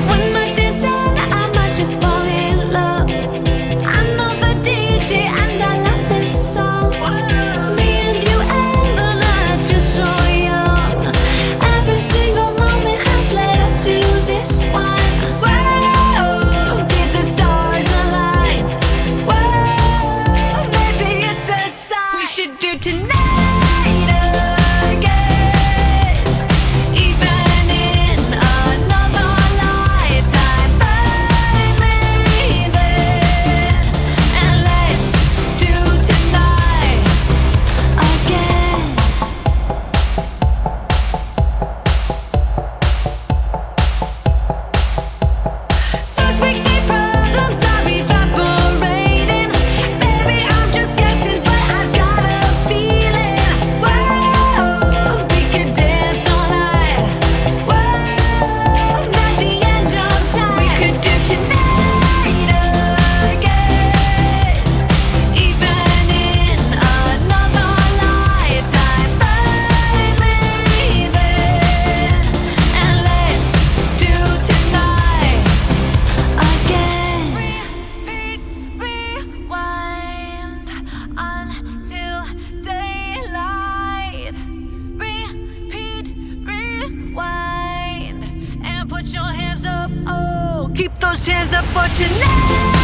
When my day's done, I might just fall in love. I know the DJ and I love this song. Me and you and the night feel so young. Every single moment has led up to this one. Whoa, did the stars align? Whoa, maybe it's a sign. We should do tonight again, even in another lifetime. Find me then, and let's do tonight again. Those wicked problems are evaporating. Maybe I'm just guessing, but I've got a feeling. Whoa, we could dance all night. Whoa, not the end of time. We could do tonight again, even in another lifetime. Find me then, and let's do tonight again. Repeat, rewind until daylight. Repeat, rewind, and put your hands up. Oh, keep those hands up for tonight.